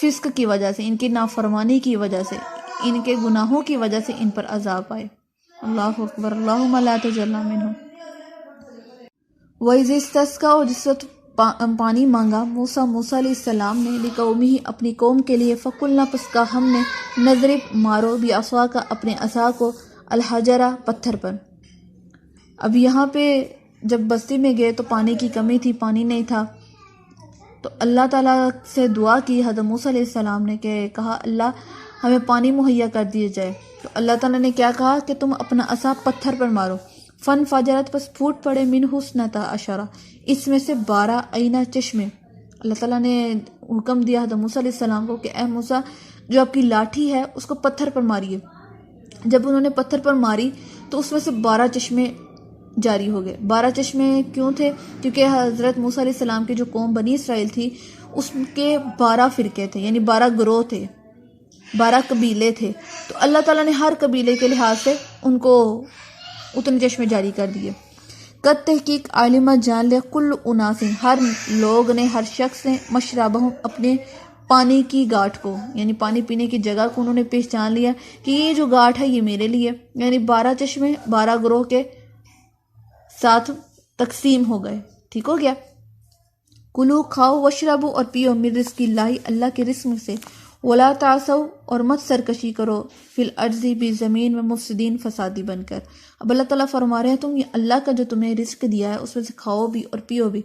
فسق کی وجہ سے، ان کی نافرمانی کی وجہ سے، ان کے گناہوں کی وجہ سے ان پر عذاب آئے۔ اللہ اکبر، اللہم لا تجعلنا منہم۔ وَإِذِ اسْتَسْقَىٰ، اور جس وقت پانی مانگا موسیٰ علیہ السلام نے لِقَوْمِهِ، اپنی قوم کے لیے، فَقُلْنَا، پس کہا ہم نے، نضرب، مارو، بِعَصَاكَ، اپنے عصا کو، الحجرہ، پتھر پر۔ اب یہاں پہ جب بستی میں گئے تو پانی کی کمی تھی، پانی نہیں تھا، تو اللہ تعالیٰ سے دعا کی حضرت موسیٰ علیہ السلام نے، کہ کہا اللہ ہمیں پانی مہیا کر دیا جائے۔ تو اللہ تعالیٰ نے کیا کہا کہ تم اپنا عصا پتھر پر مارو، فن فجرت، پس پھوٹ پڑے، من حسنتا عشرہ، اس میں سے 12 آئینہ چشمے۔ اللہ تعالیٰ نے حکم دیا حضرت موسیٰ علیہ السلام کو کہ اے موسیٰ، جو آپ کی لاٹھی ہے اس کو پتھر پر ماریے۔ جب انہوں نے پتھر پر ماری تو اس میں سے 12 چشمے جاری ہو گئے۔ 12 چشمے کیوں تھے؟ کیونکہ حضرت موسیٰ علیہ السلام کی جو قوم بنی اسرائیل تھی اس کے 12 فرقے تھے، یعنی 12 گروہ تھے، 12 قبیلے تھے، تو اللہ تعالیٰ نے ہر قبیلے کے لحاظ سے ان کو اتنے چشمے جاری کر دیے۔ قد تحقیق علم، جان لے، کل اناس، ہر لوگ نے، ہر شخص نے، مشربہم، اپنے پانی کی گاٹھ کو، یعنی پانی پینے کی جگہ کو انہوں نے پہچان لیا کہ یہ جو گاٹھ ہے یہ میرے لیے، یعنی 12 چشمے 12 گروہ کے ساتھ تقسیم ہو گئے۔ ٹھیک ہو گیا؟ کلو، کھاؤ، وشربو، اور پیو، من رزق اللہ، اللہ کے رزق میں سے، ولا تعثوا، اور مت سرکشی کرو، فی الارض، بھی زمین میں، مفسدین، فسادی بن کر۔ اب اللہ تعالیٰ فرما رہے ہیں تم یہ اللہ کا جو تمہیں رزق دیا ہے اس میں سے کھاؤ بھی اور پیو بھی،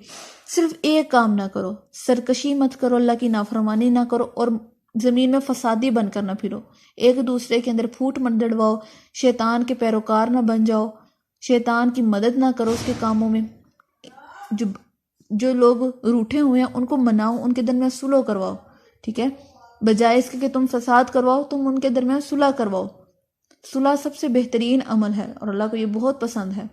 صرف ایک کام نہ کرو، سرکشی مت کرو، اللہ کی نافرمانی نہ کرو، اور زمین میں فسادی بن کر نہ پھرو، ایک دوسرے کے اندر پھوٹ مت ڈڑواؤ، شیطان کے پیروکار نہ بن جاؤ، شیطان کی مدد نہ کرو اس کے کاموں میں، جو لوگ روٹھے ہوئے ہیں ان کو مناؤ، ان کے درمیان صلح کرواؤ، ٹھیک ہے، بجائے اس کے کہ تم فساد کرواؤ، تم ان کے درمیان صلح کرواؤ۔ صلح سب سے بہترین عمل ہے اور اللہ کو یہ بہت پسند ہے۔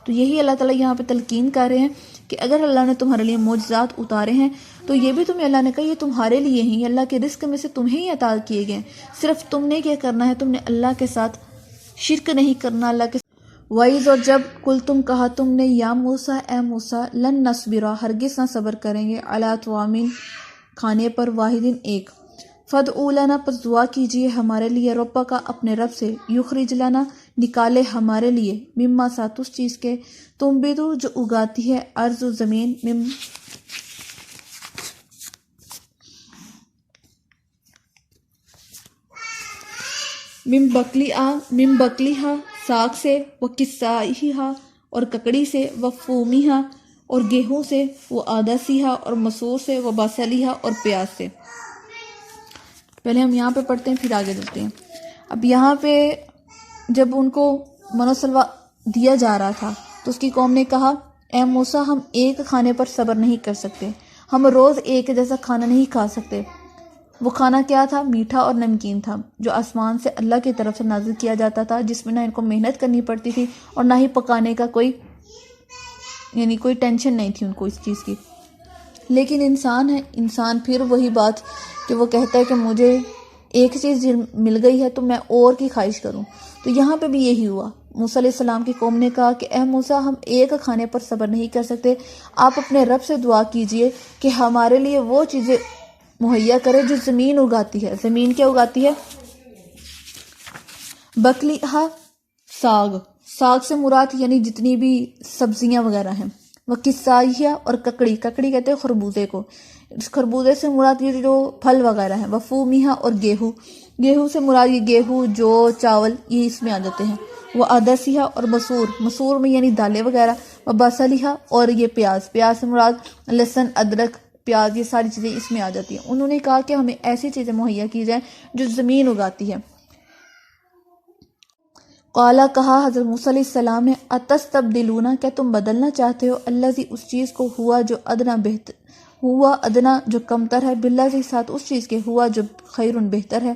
تو یہی اللہ تعالیٰ یہاں پہ تلقین کر رہے ہیں کہ اگر اللہ نے تمہارے لیے معجزات اتارے ہیں تو یہ بھی تمہیں اللہ نے کہا یہ تمہارے لیے ہیں، یہ اللہ کے رزق میں سے تمہیں ہی عطا کیے گئے، صرف تم نے کیا کرنا ہے، تم نے اللہ کے ساتھ شرک نہیں کرنا، اللہ کے وَإِذْ، اور جب کل تم کہا تم نے، یا موسیٰ، اے موسیٰ، لن نصبرا، ہرگز نہ صبر کریں گے، علی طعام، کھانے پر، واحد، ایک، فادع لنا، پس دعا کیجیے ہمارے لیے، ربا کا، اپنے رب سے، یخرج لنا، نکالے ہمارے لیے، مما، ساتھ اس چیز کے، تنبتو، جو اگاتی ہے، ارض، زمین، من بقلیہا، ساگ سے، وکسائیہا، اور ککڑی سے، وفومیہا، اور گیہوں سے، وعدسیہا، اور مسور سے، وبصلیہا، اور پیاز سے۔ پہلے ہم یہاں پہ پڑھتے ہیں پھر آگے چلتے ہیں۔ اب یہاں پہ جب ان کو من و سلوہ دیا جا رہا تھا تو اس کی قوم نے کہا اے موسیٰ، ہم ایک کھانے پر صبر نہیں کر سکتے، ہم روز ایک جیسا کھانا نہیں کھا سکتے۔ وہ کھانا کیا تھا؟ میٹھا اور نمکین تھا، جو آسمان سے اللہ کی طرف سے نازل کیا جاتا تھا، جس میں نہ ان کو محنت کرنی پڑتی تھی اور نہ ہی پکانے کا کوئی ٹینشن نہیں تھی ان کو اس چیز کی۔ لیکن انسان ہے، انسان پھر وہی بات کہ وہ کہتا ہے کہ مجھے ایک چیز مل گئی ہے تو میں اور کی خواہش کروں۔ تو یہاں پہ بھی یہی ہوا، موسیٰ علیہ السلام کی قوم نے کہا کہ اے موسیٰ، ہم ایک کھانے پر صبر نہیں کر سکتے، آپ اپنے رب سے دعا کیجئے کہ ہمارے لیے وہ چیزیں مہیا کرے جو زمین اگاتی ہے۔ زمین کیا اگاتی ہے؟ بقلیہا، ساگ سے مراد یعنی جتنی بھی سبزیاں وغیرہ ہیں، وہ قصائیہ، اور ککڑی کہتے ہیں خربوزے کو، خربوزے سے مراد یہ جو پھل وغیرہ ہیں، وفومیہ، اور گیہوں سے مراد یہ گیہوں، جو چاول، یہ اس میں آ جاتے ہیں، وہ عدسیہ، اور مسور میں یعنی دالیں وغیرہ، وہ بصلیہ، اور یہ پیاز سے مراد لہسن، ادرک، پیاز، یہ ساری چیزیں اس میں آ جاتی ہیں۔ انہوں نے کہا کہ ہمیں ایسی چیزیں مہیا کی جائیں جو زمین اگاتی ہے۔ قالا، کہا حضرت موسیٰ علیہ السلام نے، اتستبدلون، کیا تم بدلنا چاہتے ہو، الذی، اس چیز کو، ہوا ادنا جو کمتر ہے، باللذی، ساتھ اس چیز کے، ہوا جو خیر بہتر ہے۔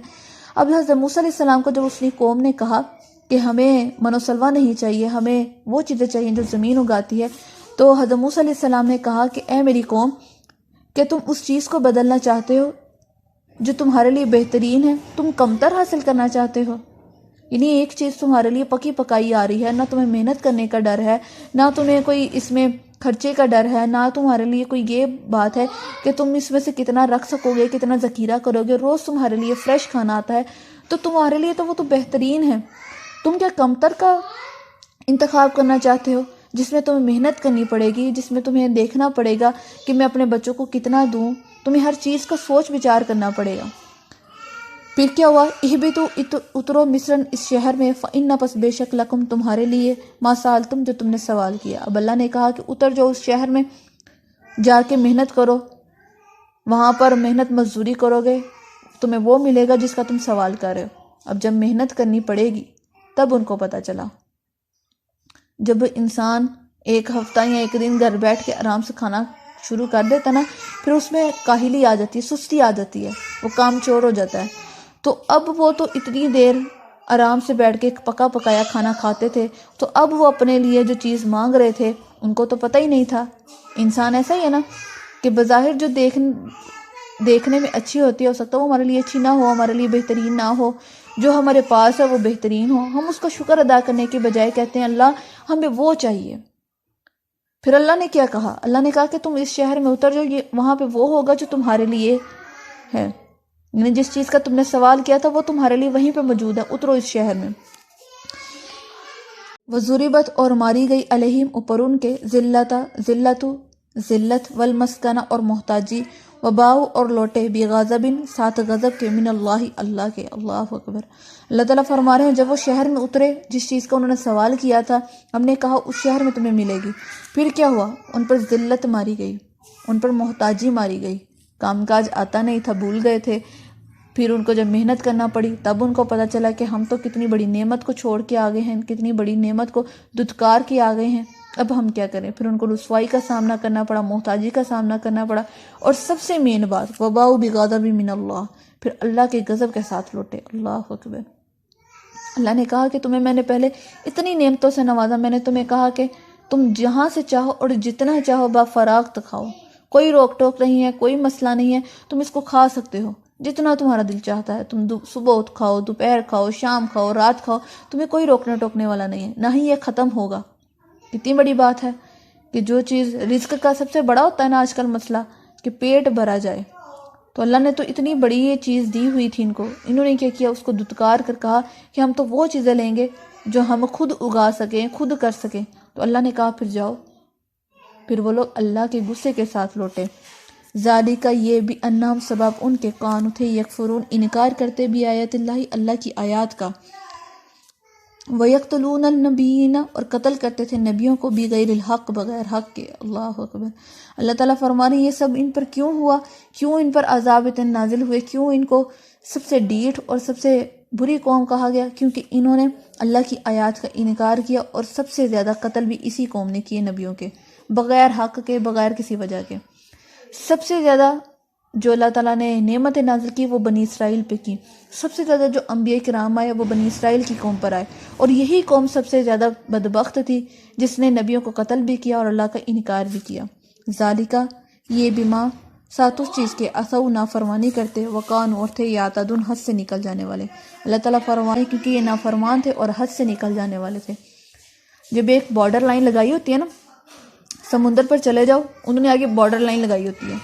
اب حضرت موسیٰ علیہ السلام کو جب اس کی قوم نے کہا کہ ہمیں من و سلوہ نہیں چاہیے، ہمیں وہ چیزیں چاہیے جو زمین اگاتی ہے، تو حضرت موسیٰ علیہ السلام نے کہا کہ اے میری قوم، کہ تم اس چیز کو بدلنا چاہتے ہو جو تمہارے لیے بہترین ہے، تم کمتر حاصل کرنا چاہتے ہو، یعنی ایک چیز تمہارے لیے پکی پکائی آ رہی ہے، نہ تمہیں محنت کرنے کا ڈر ہے، نہ تمہیں کوئی اس میں خرچے کا ڈر ہے، نہ تمہارے لیے کوئی یہ بات ہے کہ تم اس میں سے کتنا رکھ سکو گے، کتنا ذخیرہ کرو گے، روز تمہارے لیے فریش کھانا آتا ہے، تو تمہارے لیے تو وہ تو بہترین ہے۔ تم کیا کمتر کا انتخاب کرنا چاہتے ہو جس میں تمہیں محنت کرنی پڑے گی، جس میں تمہیں دیکھنا پڑے گا کہ میں اپنے بچوں کو کتنا دوں، تمہیں ہر چیز کا سوچ بچار کرنا پڑے گا۔ پھر کیا ہوا؟ اہبطوا اترو مصرن، اس شہر میں، فإن پس بے شک لکم تمہارے لیے ما سألتم جو تم نے سوال کیا۔ اب اللہ نے کہا کہ اتر جاؤ اس شہر میں، جا کے محنت کرو، وہاں پر محنت مزدوری کرو گے، تمہیں وہ ملے گا جس کا تم سوال کر رہے ہو۔ اب جب محنت کرنی پڑے گی تب ان کو پتہ چلا۔ جب انسان ایک ہفتہ یا ایک دن گھر بیٹھ کے آرام سے کھانا شروع کر دیتا نا، پھر اس میں کاہلی آ جاتی ہے، سستی آ جاتی ہے، وہ کام چور ہو جاتا ہے۔ تو اب وہ تو اتنی دیر آرام سے بیٹھ کے پکا پکایا کھانا کھاتے تھے، تو اب وہ اپنے لیے جو چیز مانگ رہے تھے ان کو تو پتہ ہی نہیں تھا۔ انسان ایسا ہی ہے نا کہ بظاہر جو دیکھنے میں اچھی ہوتی ہے، ہو سکتا ہے وہ ہمارے لیے اچھی نہ ہو، ہمارے لیے بہترین نہ ہو، جو ہمارے پاس ہے وہ بہترین ہو، ہم اس کا شکر ادا کرنے کے بجائے کہتے ہیں اللہ ہمیں وہ چاہیے۔ پھر اللہ نے کیا کہا؟ اللہ نے کہا کہ تم اس شہر میں اتر جاؤ، یہ وہاں پہ وہ ہوگا جو تمہارے لیے ہے، یعنی جس چیز کا تم نے سوال کیا تھا وہ تمہارے لیے وہیں پہ موجود ہے، اترو اس شہر میں۔ وضربت اور ماری گئی علیہم اوپر ان کے ذلت والمسکنہ اور محتاجی، وباؤ اور لوٹے بغضبن ساتھ غضب کے، من اللہ اللہ کے۔ اللہ اکبر۔ اللہ تعالیٰ فرما رہے ہیں جب وہ شہر میں اترے جس چیز کا انہوں نے سوال کیا تھا، ہم نے کہا اس شہر میں تمہیں ملے گی، پھر کیا ہوا؟ ان پر ذلت ماری گئی، ان پر محتاجی ماری گئی، کام کاج آتا نہیں تھا، بھول گئے تھے، پھر ان کو جب محنت کرنا پڑی تب ان کو پتہ چلا کہ ہم تو کتنی بڑی نعمت کو چھوڑ کے آگے ہیں، کتنی بڑی نعمت کو دھتکار کے آگے ہیں، اب ہم کیا کریں؟ پھر ان کو رسوائی کا سامنا کرنا پڑا، محتاجی کا سامنا کرنا پڑا، اور سب سے مین بات وباؤ بغضب من اللہ، پھر اللہ کے غضب کے ساتھ لوٹے۔ اللہ اکبر۔ اللہ نے کہا کہ تمہیں میں نے پہلے اتنی نعمتوں سے نوازا، میں نے تمہیں کہا کہ تم جہاں سے چاہو اور جتنا چاہو با فراغت کھاؤ، کوئی روک ٹوک نہیں ہے، کوئی مسئلہ نہیں ہے، تم اس کو کھا سکتے ہو جتنا تمہارا دل چاہتا ہے، تم صبح کھاؤ، دوپہر کھاؤ، شام کھاؤ، رات کھاؤ، تمہیں کوئی روکنے ٹوکنے والا نہیں ہے، نہ ہی یہ ختم ہوگا۔ کتنی بڑی بات ہے کہ جو چیز رزق کا سب سے بڑا ہوتا ہے نا آج کل مسئلہ کہ پیٹ بھرا جائے، تو اللہ نے تو اتنی بڑی یہ چیز دی ہوئی تھی ان کو، انہوں نے کیا کیا؟ اس کو دھتکار کر کہا کہ ہم تو وہ چیزیں لیں گے جو ہم خود اگا سکیں، خود کر سکیں۔ تو اللہ نے کہا پھر جاؤ، پھر وہ لوگ اللہ کے غصے کے ساتھ لوٹے۔ ذالک یہ بھی انہم سبب ان کے کانو تھے یکفرون انکار کرتے بھی آیات اللہ اللہ کی آیات کا، وَيَقْتُلُونَ النَّبِيِّينَ اور قتل کرتے تھے نبیوں کو بغیر الحق بغیر حق کے۔ اللہ اکبر۔ اللہ تعالیٰ فرما رہے ہیں یہ سب ان پر کیوں ہوا، کیوں ان پر عذاب اتنے نازل ہوئے، کیوں ان کو سب سے ڈیٹھ اور سب سے بری قوم کہا گیا؟ کیونکہ انہوں نے اللہ کی آیات کا انکار کیا، اور سب سے زیادہ قتل بھی اسی قوم نے کیے نبیوں کے، بغیر حق کے، بغیر کسی وجہ کے۔ سب سے زیادہ جو اللہ تعالیٰ نے نعمت نازل کی وہ بنی اسرائیل پہ کی، سب سے زیادہ جو انبیاء کرام آئے وہ بنی اسرائیل کی قوم پر آئے، اور یہی قوم سب سے زیادہ بدبخت تھی جس نے نبیوں کو قتل بھی کیا اور اللہ کا انکار بھی کیا۔ ذالکہ یہ بما ساتھ اس چیز کے اسو نافرمانی کرتے، وقان اور تھے یعتدون حد سے نکل جانے والے۔ اللہ تعالیٰ فرمائے کیونکہ یہ نافرمان تھے اور حد سے نکل جانے والے تھے۔ جب ایک بارڈر لائن لگائی ہوتی ہے نا، سمندر پر چلے جاؤ، انہوں نے آگے بارڈر لائن لگائی ہوتی ہے،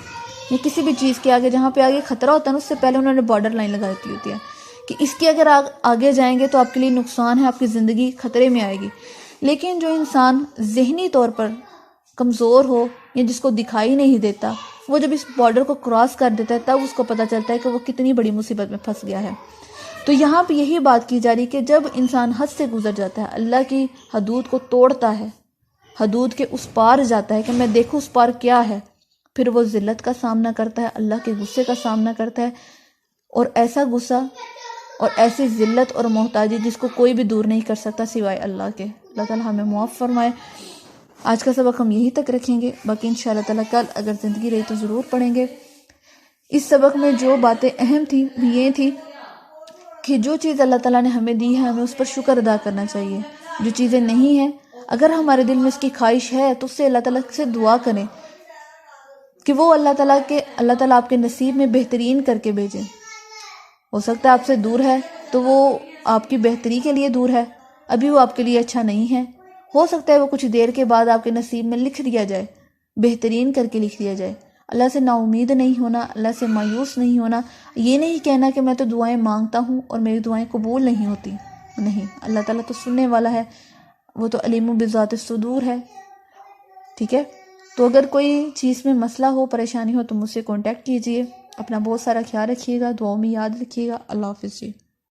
یا کسی بھی چیز کے آگے جہاں پہ آگے خطرہ ہوتا ہے نا، اس سے پہلے انہوں نے بارڈر لائن لگائی ہوتی ہے کہ اس کے اگر آگے جائیں گے تو آپ کے لیے نقصان ہے، آپ کی زندگی خطرے میں آئے گی۔ لیکن جو انسان ذہنی طور پر کمزور ہو یا جس کو دکھائی نہیں دیتا، وہ جب اس بارڈر کو کراس کر دیتا ہے تب اس کو پتہ چلتا ہے کہ وہ کتنی بڑی مصیبت میں پھنس گیا ہے۔ تو یہاں پہ یہی بات کی جا رہی کہ جب انسان حد سے گزر جاتا ہے، اللہ کی حدود کو توڑتا ہے، حدود کے اس پار جاتا ہے کہ میں دیکھوں اس پار کیا ہے، پھر وہ ذلت کا سامنا کرتا ہے، اللہ کے غصے کا سامنا کرتا ہے، اور ایسا غصہ اور ایسی ذلت اور محتاجی جس کو کوئی بھی دور نہیں کر سکتا سوائے اللہ کے۔ اللہ تعالیٰ ہمیں معاف فرمائے۔ آج کا سبق ہم یہی تک رکھیں گے، باقی انشاءاللہ تعالیٰ کل اگر زندگی رہی تو ضرور پڑھیں گے۔ اس سبق میں جو باتیں اہم تھیں یہ تھی کہ جو چیز اللہ تعالیٰ نے ہمیں دی ہے ہمیں اس پر شکر ادا کرنا چاہیے، جو چیزیں نہیں ہیں اگر ہمارے دل میں اس کی خواہش ہے تو اس سے اللہ تعالیٰ سے دعا کریں کہ وہ اللہ تعالیٰ آپ کے نصیب میں بہترین کر کے بھیجیں۔ ہو سکتا ہے آپ سے دور ہے تو وہ آپ کی بہتری کے لیے دور ہے، ابھی وہ آپ کے لیے اچھا نہیں ہے۔ ہو سکتا ہے وہ کچھ دیر کے بعد آپ کے نصیب میں لکھ دیا جائے، بہترین کر کے لکھ دیا جائے۔ اللہ سے نا امید نہیں ہونا، اللہ سے مایوس نہیں ہونا، یہ نہیں کہنا کہ میں تو دعائیں مانگتا ہوں اور میری دعائیں قبول نہیں ہوتی، نہیں، اللہ تعالیٰ تو سننے والا ہے، وہ تو علیم بذات الصدور ہے، ٹھیک ہے۔ تو اگر کوئی چیز میں مسئلہ ہو، پریشانی ہو تو مجھ سے کانٹیکٹ کیجئے۔ اپنا بہت سارا خیال رکھیے گا، دعاؤں میں یاد رکھیے گا۔ اللہ حافظ جی۔